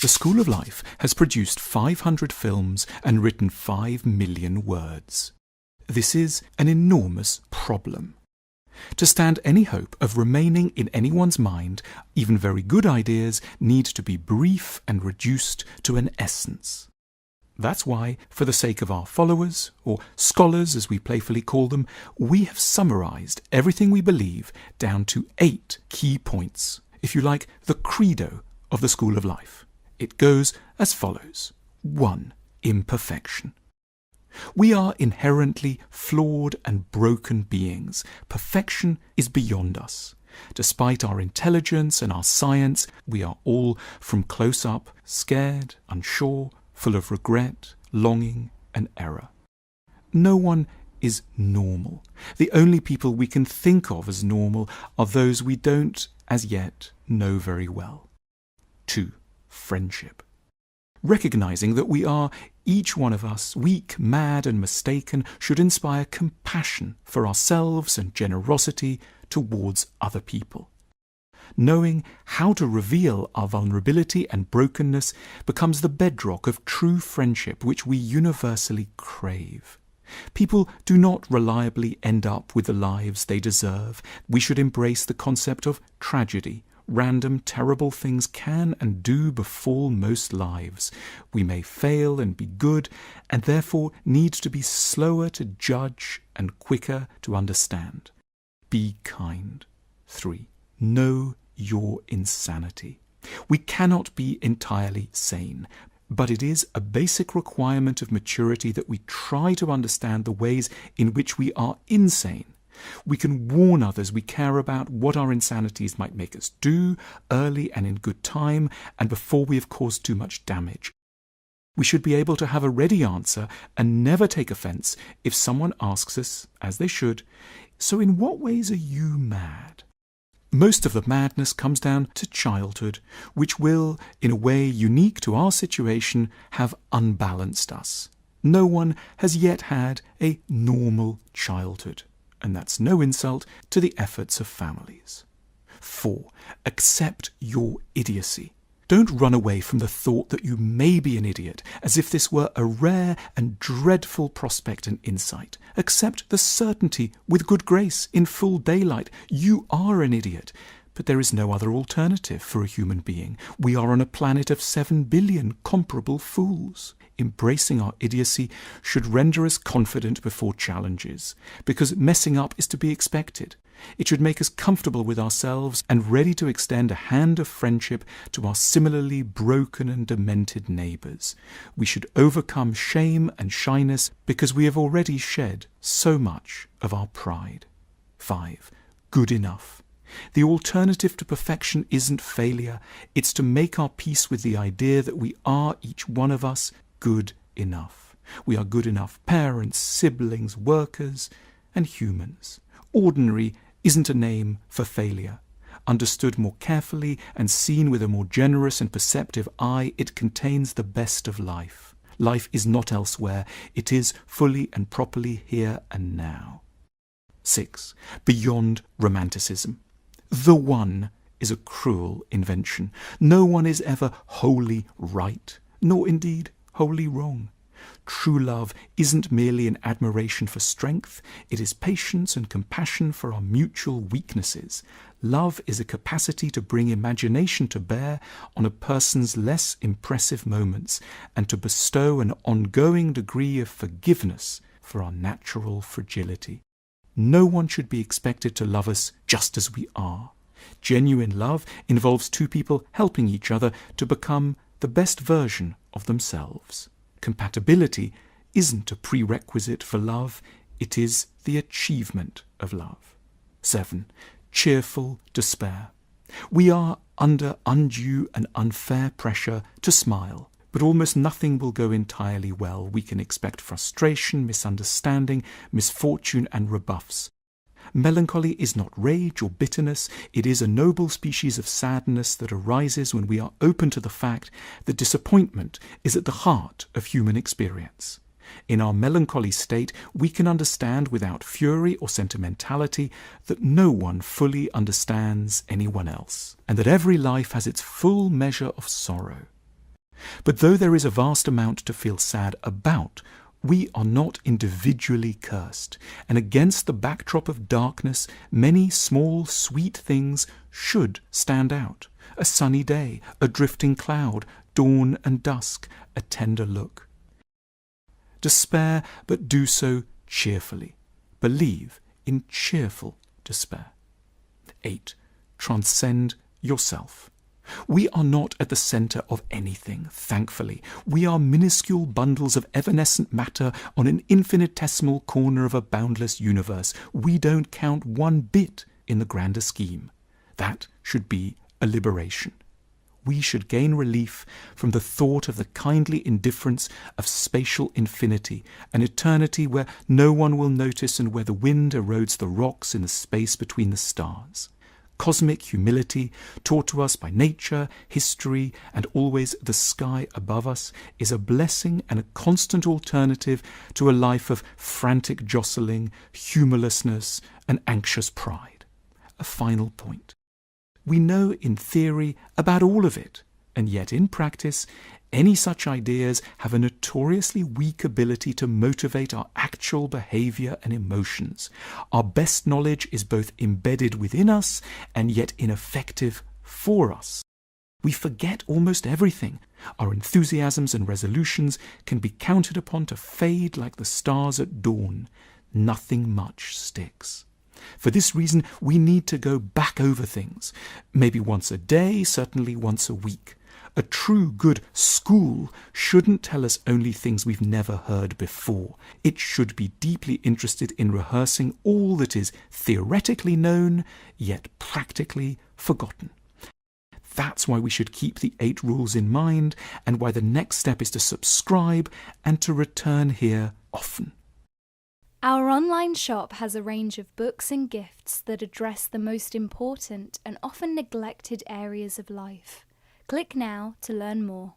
The School of Life has produced 500 films and written 5 million words. This is an enormous problem. To stand any hope of remaining in anyone's mind, even very good ideas need to be brief and reduced to an essence. That's why, for the sake of our followers, or scholars as we playfully call them, we have summarized everything we believe down to 8 key points, if you like, the credo of the School of Life. It goes as follows. 1. Imperfection. We are inherently flawed and broken beings. Perfection is beyond us. Despite our intelligence and our science, we are all, from close up, scared, unsure, full of regret, longing, and error. No one is normal. The only people we can think of as normal are those we don't, as yet, know very well. 2. Friendship. Recognizing that we are, each one of us, weak, mad, and mistaken, should inspire compassion for ourselves and generosity towards other people. Knowing how to reveal our vulnerability and brokenness becomes the bedrock of true friendship which we universally crave. People do not reliably end up with the lives they deserve. We should embrace the concept of tragedy. Random, terrible things can and do befall most lives. We may fail and be good, and therefore need to be slower to judge and quicker to understand. Be kind. 3. Know your insanity. We cannot be entirely sane, but it is a basic requirement of maturity that we try to understand the ways in which we are insane. We can warn others we care about what our insanities might make us do, early and in good time, and before we have caused too much damage. We should be able to have a ready answer and never take offence if someone asks us, as they should, "So in what ways are you mad?" Most of the madness comes down to childhood, which will, in a way unique to our situation, have unbalanced us. No one has yet had a normal childhood. And that's no insult to the efforts of families. 4. Accept your idiocy. Don't run away from the thought that you may be an idiot, as if this were a rare and dreadful prospect and insight. Accept the certainty with good grace in full daylight. You are an idiot. But there is no other alternative for a human being. We are on a planet of 7 billion comparable fools. Embracing our idiocy should render us confident before challenges, because messing up is to be expected. It should make us comfortable with ourselves and ready to extend a hand of friendship to our similarly broken and demented neighbours. We should overcome shame and shyness because we have already shed so much of our pride. 5. Good enough. The alternative to perfection isn't failure. It's to make our peace with the idea that we are, each one of us, good enough. We are good enough parents, siblings, workers, and humans. Ordinary isn't a name for failure. Understood more carefully and seen with a more generous and perceptive eye, it contains the best of life. Life is not elsewhere. It is fully and properly here and now. 6. Beyond romanticism. The one is a cruel invention. No one is ever wholly right, nor indeed wholly wrong. True love isn't merely an admiration for strength, it is patience and compassion for our mutual weaknesses. Love is a capacity to bring imagination to bear on a person's less impressive moments and to bestow an ongoing degree of forgiveness for our natural fragility. No one should be expected to love us just as we are. Genuine love involves two people helping each other to become the best version of themselves. Compatibility isn't a prerequisite for love, it is the achievement of love. 7. Cheerful despair. We are under undue and unfair pressure to smile, but almost nothing will go entirely well. We can expect frustration, misunderstanding, misfortune, and rebuffs. Melancholy is not rage or bitterness, it is a noble species of sadness that arises when we are open to the fact that disappointment is at the heart of human experience. In our melancholy state, we can understand without fury or sentimentality that no one fully understands anyone else, and that every life has its full measure of sorrow. But though there is a vast amount to feel sad about, we are not individually cursed, and against the backdrop of darkness, many small, sweet things should stand out. A sunny day, a drifting cloud, dawn and dusk, a tender look. Despair, but do so cheerfully. Believe in cheerful despair. 8. Transcend yourself. We are not at the centre of anything, thankfully. We are minuscule bundles of evanescent matter on an infinitesimal corner of a boundless universe. We don't count one bit in the grander scheme. That should be a liberation. We should gain relief from the thought of the kindly indifference of spatial infinity, an eternity where no one will notice and where the wind erodes the rocks in the space between the stars. Cosmic humility, taught to us by nature, history, and always the sky above us, is a blessing and a constant alternative to a life of frantic jostling, humorlessness, and anxious pride. A final point. We know in theory about all of it, and yet in practice, any such ideas have a notoriously weak ability to motivate our actual behaviour and emotions. Our best knowledge is both embedded within us and yet ineffective for us. We forget almost everything. Our enthusiasms and resolutions can be counted upon to fade like the stars at dawn. Nothing much sticks. For this reason, we need to go back over things. Maybe once a day, certainly once a week. A true good school shouldn't tell us only things we've never heard before. It should be deeply interested in rehearsing all that is theoretically known, yet practically forgotten. That's why we should keep the 8 rules in mind, and why the next step is to subscribe and to return here often. Our online shop has a range of books and gifts that address the most important and often neglected areas of life. Click now to learn more.